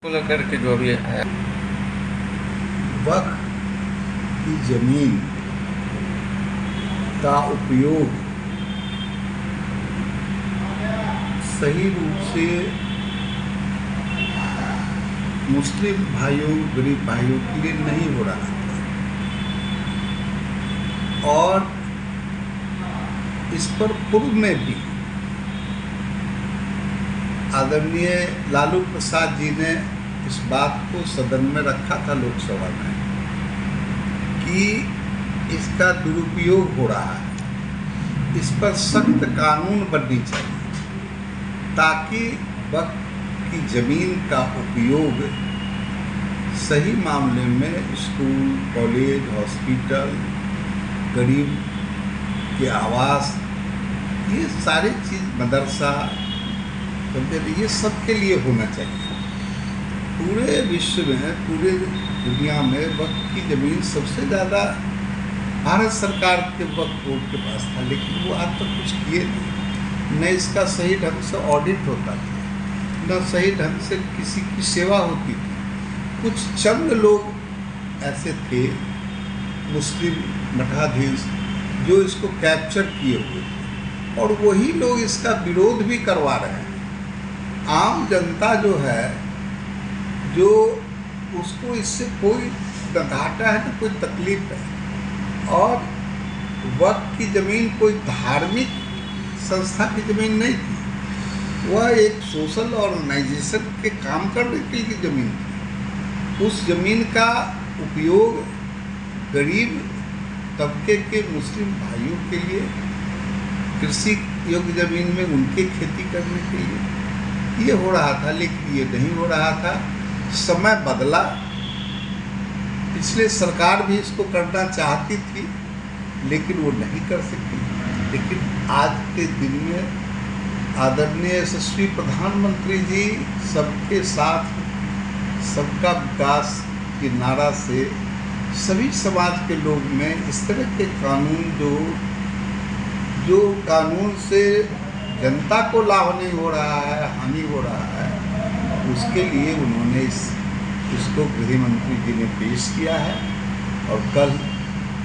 को लेकर के जो भी है वक्फ की जमीन का उपयोग सही रूप से मुस्लिम भाइयों, गरीब भाइयों के लिए नहीं हो रहा था और इस पर पूर्व में भी आदरणीय लालू प्रसाद जी ने इस बात को सदन में रखा था लोकसभा में कि इसका दुरुपयोग हो रहा है, इस पर सख्त कानून बननी चाहिए ताकि वक्फ की ज़मीन का उपयोग सही मामले में स्कूल, कॉलेज, हॉस्पिटल, गरीब के आवास, ये सारी चीज़, मदरसा, ये सब के लिए होना चाहिए। पूरे विश्व में, पूरे दुनिया में वक्फ की ज़मीन सबसे ज़्यादा भारत सरकार के वक्फ बोर्ड के पास था, लेकिन वो आज तक कुछ किए नहीं। न इसका सही ढंग से ऑडिट होता था, न सही ढंग से किसी की सेवा होती थी। कुछ चंद लोग ऐसे थे मुस्लिम मठाधीश जो इसको कैप्चर किए हुए थे और वही लोग इसका विरोध भी करवा रहे हैं। आम जनता जो है, जो उसको इससे कोई न घाटा है न कोई तकलीफ है। और वक्फ की ज़मीन कोई धार्मिक संस्था की ज़मीन नहीं थी, वह एक सोशल ऑर्गेनाइजेशन के काम करने के लिए ज़मीन थी। उस ज़मीन का उपयोग गरीब तबके के मुस्लिम भाइयों के लिए, कृषि योग्य ज़मीन में उनके खेती करने के लिए ये हो रहा था, लेकिन ये नहीं हो रहा था। समय बदला, पिछले सरकार भी इसको करना चाहती थी लेकिन वो नहीं कर सकी। लेकिन आज के दिन में आदरणीय यशस्वी प्रधानमंत्री जी सबके साथ सबका विकास के नारा से सभी समाज के लोग में इस तरह के कानून जो कानून से जनता को लाभ नहीं हो रहा है, हानि हो रहा है, उसके लिए उन्होंने इसको गृह मंत्री जी ने पेश किया है। और कल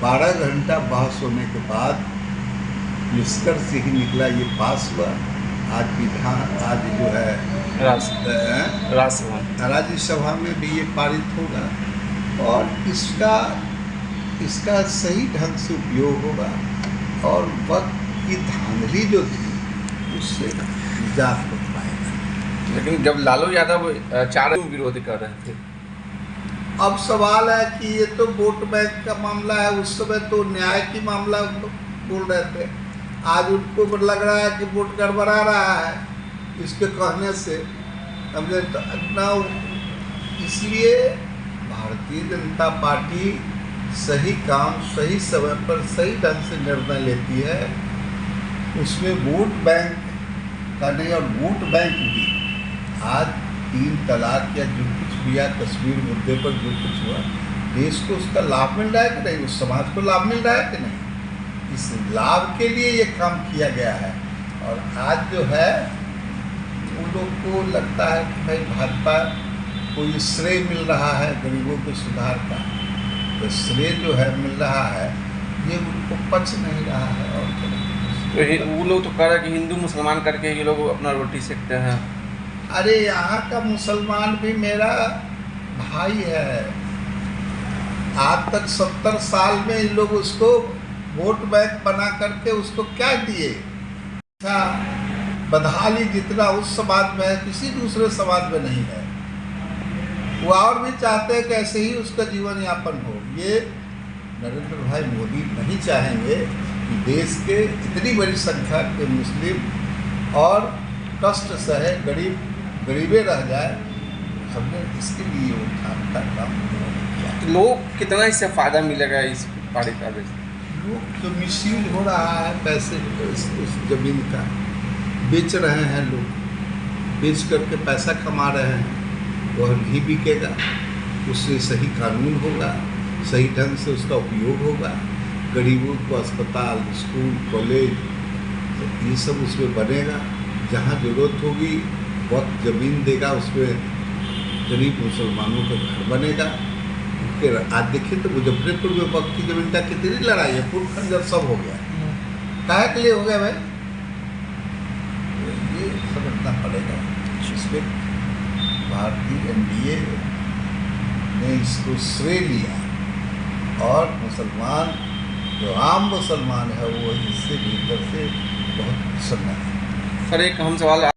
12 घंटा बहस होने के बाद निष्कर्ष ही निकला, ये पास हुआ। आज जो है राज्यसभा में भी ये पारित होगा और इसका सही ढंग से उपयोग होगा और वक्त की धांधली जो थी उससे निजात हो पाएगा। लेकिन जब लालू यादव चारों विरोध कर रहे थे, अब सवाल है कि ये तो वोट बैंक का मामला है, उस समय तो न्याय की मामला बोल रहे थे। आज उनको लग रहा है कि वोट गड़बड़ा रहा है इसके कहने से। समझे ना, इसलिए भारतीय जनता पार्टी सही काम सही समय पर सही ढंग से निर्णय लेती है। उसमें वोट बैंक का नहीं, और वोट बैंक भी आज 3 तलाक या जो कुछ भी या कश्मीर मुद्दे पर जो कुछ हुआ, देश को उसका लाभ मिल रहा है कि नहीं, उस समाज को लाभ मिल रहा है कि नहीं, इस लाभ के लिए ये काम किया गया है। और आज जो है उन लोग को लगता है कि भाई भाजपा को ये श्रेय मिल रहा है गरीबों के सुधार का, तो श्रेय जो है मिल रहा है, ये उनको पच नहीं रहा है। और तो वो लोग तो कह रहे हैं कि हिंदू मुसलमान करके ये लोग अपना रोटी सेकते हैं। अरे यहाँ का मुसलमान भी मेरा भाई है। आज तक 70 साल में इन लोग उसको वोट बैंक बना करके उसको क्या दिए? अच्छा, बदहाली जितना उस समाज में है किसी दूसरे समाज में नहीं है। वो और भी चाहते हैं कि ऐसे ही उसका जीवन यापन हो। ये नरेंद्र भाई मोदी नहीं चाहेंगे कि देश के इतनी बड़ी संख्या के मुस्लिम और कष्ट सहे गरीबे रह जाए। हमने इसके लिए वो काम किया। लोग कितना इससे फ़ायदा मिलेगा इस पारित आदेश? लोग तो मिसयूज हो रहा है पैसे, इस ज़मीन का बेच रहे हैं लोग, बेच करके पैसा कमा रहे हैं। वह नहीं बिकेगा, उससे सही कानून होगा, सही ढंग से उसका उपयोग होगा। गरीबों को अस्पताल, स्कूल, कॉलेज, तो ये सब उसमें बनेगा। जहाँ ज़रूरत होगी वक्त ज़मीन देगा, उसमें गरीब मुसलमानों का घर बनेगा। फिर आज देखिए तो मुजफ्फरपुर में वक्त की ज़मीन का कितनी लड़ाई है, फूट खंजर सब हो गया। काहे के लिए हो गया भाई? तो ये समझना पड़ेगा। इसमें भारतीय एनडीए ने इसको श्रेय लिया और मुसलमान जो आम मुसलमान है वो इससे भीतर से बहुत प्रसन्न है। सर एक हम सवाल